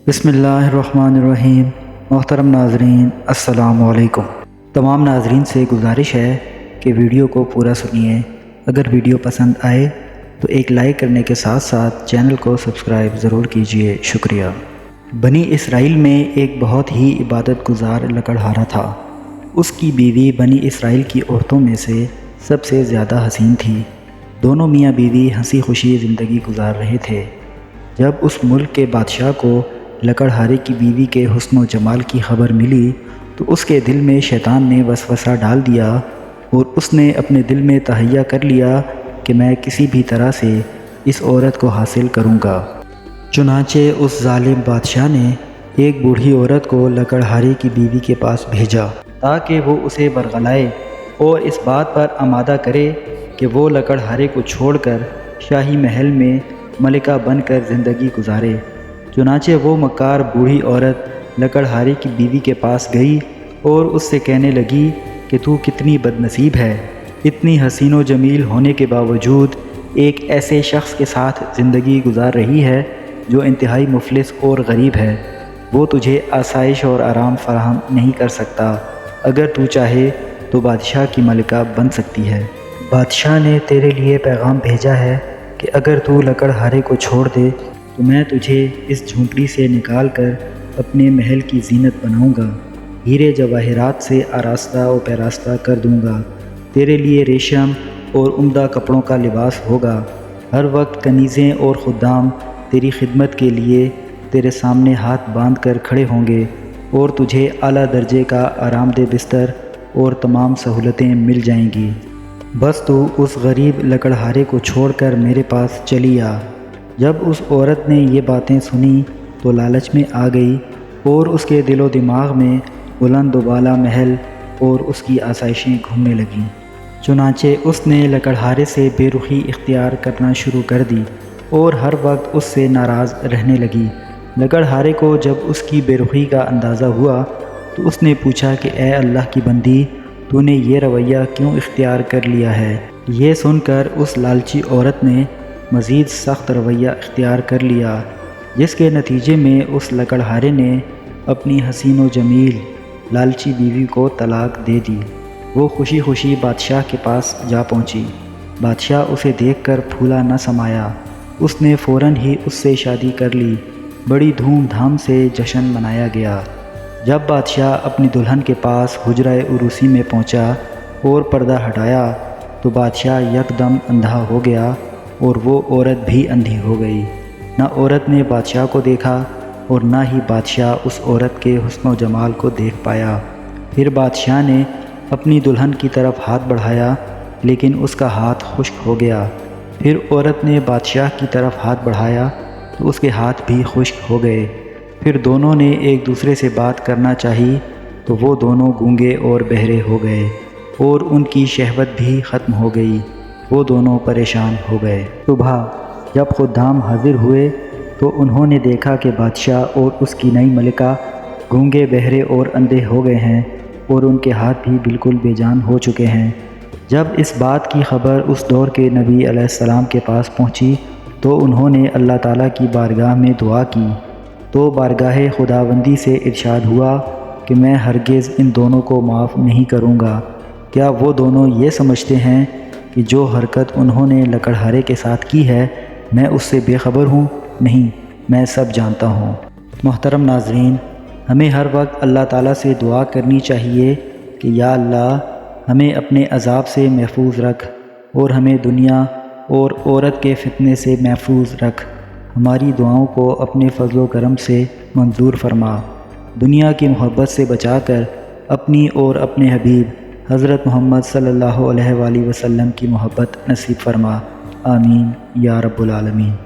بسم اللہ الرحمن الرحیم۔ محترم ناظرین السلام علیکم۔ تمام ناظرین سے گزارش ہے کہ ویڈیو کو پورا سنیے۔ اگر ویڈیو پسند آئے تو ایک لائک کرنے کے ساتھ ساتھ چینل کو سبسکرائب ضرور کیجیے، شکریہ۔ بنی اسرائیل میں ایک بہت ہی عبادت گزار لکڑہارا تھا۔ اس کی بیوی بنی اسرائیل کی عورتوں میں سے سب سے زیادہ حسین تھی۔ دونوں میاں بیوی ہنسی خوشی زندگی گزار رہے تھے۔ جب اس ملک کے بادشاہ کو لکڑہارے کی بیوی کے حسن و جمال کی خبر ملی تو اس کے دل میں شیطان نے وسوسہ ڈال دیا اور اس نے اپنے دل میں تہیہ کر لیا کہ میں کسی بھی طرح سے اس عورت کو حاصل کروں گا۔ چنانچہ اس ظالم بادشاہ نے ایک بوڑھی عورت کو لکڑہارے کی بیوی کے پاس بھیجا تاکہ وہ اسے ورغلائے اور اس بات پر آمادہ کرے کہ وہ لکڑہارے کو چھوڑ کر شاہی محل میں ملکہ بن کر زندگی گزارے۔ چنانچہ وہ مکار بوڑھی عورت لکڑہارے کی بیوی کے پاس گئی اور اس سے کہنے لگی کہ تو کتنی بد نصیب ہے، اتنی حسین و جمیل ہونے کے باوجود ایک ایسے شخص کے ساتھ زندگی گزار رہی ہے جو انتہائی مفلس اور غریب ہے۔ وہ تجھے آسائش اور آرام فراہم نہیں کر سکتا۔ اگر تو چاہے تو بادشاہ کی ملکہ بن سکتی ہے۔ بادشاہ نے تیرے لیے پیغام بھیجا ہے کہ اگر تو لکڑہارے کو چھوڑ دے تو میں تجھے اس جھونپڑی سے نکال کر اپنے محل کی زینت بناؤں گا، ہیرے جواہرات سے آراستہ و پیراستہ کر دوں گا، تیرے لیے ریشم اور عمدہ کپڑوں کا لباس ہوگا، ہر وقت کنیزیں اور خدام تیری خدمت کے لیے تیرے سامنے ہاتھ باندھ کر کھڑے ہوں گے اور تجھے اعلیٰ درجے کا آرام دہ بستر اور تمام سہولتیں مل جائیں گی۔ بس تو اس غریب لکڑہارے کو چھوڑ کر میرے پاس چلی آ۔ جب اس عورت نے یہ باتیں سنی تو لالچ میں آ گئی اور اس کے دل و دماغ میں بلند و بالا محل اور اس کی آسائشیں گھومنے لگیں۔ چنانچہ اس نے لکڑہارے سے بے رخی اختیار کرنا شروع کر دی اور ہر وقت اس سے ناراض رہنے لگی۔ لکڑہارے کو جب اس کی بے رخی کا اندازہ ہوا تو اس نے پوچھا کہ اے اللہ کی بندی، تو نے یہ رویہ کیوں اختیار کر لیا ہے؟ یہ سن کر اس لالچی عورت نے مزید سخت رویہ اختیار کر لیا، جس کے نتیجے میں اس لکڑہارے نے اپنی حسین و جمیل لالچی بیوی کو طلاق دے دی۔ وہ خوشی خوشی بادشاہ کے پاس جا پہنچی۔ بادشاہ اسے دیکھ کر پھولا نہ سمایا۔ اس نے فوراً ہی اس سے شادی کر لی۔ بڑی دھوم دھام سے جشن منایا گیا۔ جب بادشاہ اپنی دلہن کے پاس حجرہ عروسی میں پہنچا اور پردہ ہٹایا تو بادشاہ یکدم اندھا ہو گیا اور وہ عورت بھی اندھی ہو گئی۔ نہ عورت نے بادشاہ کو دیکھا اور نہ ہی بادشاہ اس عورت کے حسن و جمال کو دیکھ پایا۔ پھر بادشاہ نے اپنی دلہن کی طرف ہاتھ بڑھایا لیکن اس کا ہاتھ خشک ہو گیا۔ پھر عورت نے بادشاہ کی طرف ہاتھ بڑھایا تو اس کے ہاتھ بھی خشک ہو گئے۔ پھر دونوں نے ایک دوسرے سے بات کرنا چاہی تو وہ دونوں گونگے اور بہرے ہو گئے اور ان کی شہوت بھی ختم ہو گئی۔ وہ دونوں پریشان ہو گئے۔ صبح جب خدام حاضر ہوئے تو انہوں نے دیکھا کہ بادشاہ اور اس کی نئی ملکہ گونگے بہرے اور اندھے ہو گئے ہیں اور ان کے ہاتھ بھی بالکل بے جان ہو چکے ہیں۔ جب اس بات کی خبر اس دور کے نبی علیہ السلام کے پاس پہنچی تو انہوں نے اللہ تعالیٰ کی بارگاہ میں دعا کی تو بارگاہ خداوندی سے ارشاد ہوا کہ میں ہرگز ان دونوں کو معاف نہیں کروں گا۔ کیا وہ دونوں یہ سمجھتے ہیں کہ جو حرکت انہوں نے لکڑہارے کے ساتھ کی ہے میں اس سے بے خبر ہوں؟ نہیں، میں سب جانتا ہوں۔ محترم ناظرین، ہمیں ہر وقت اللہ تعالیٰ سے دعا کرنی چاہیے کہ یا اللہ ہمیں اپنے عذاب سے محفوظ رکھ اور ہمیں دنیا اور عورت کے فتنے سے محفوظ رکھ۔ ہماری دعاؤں کو اپنے فضل و کرم سے منظور فرما۔ دنیا کی محبت سے بچا کر اپنی اور اپنے حبیب حضرت محمد صلی اللہ علیہ وآلہ وسلم کی محبت نصیب فرما۔ آمین یا رب العالمین۔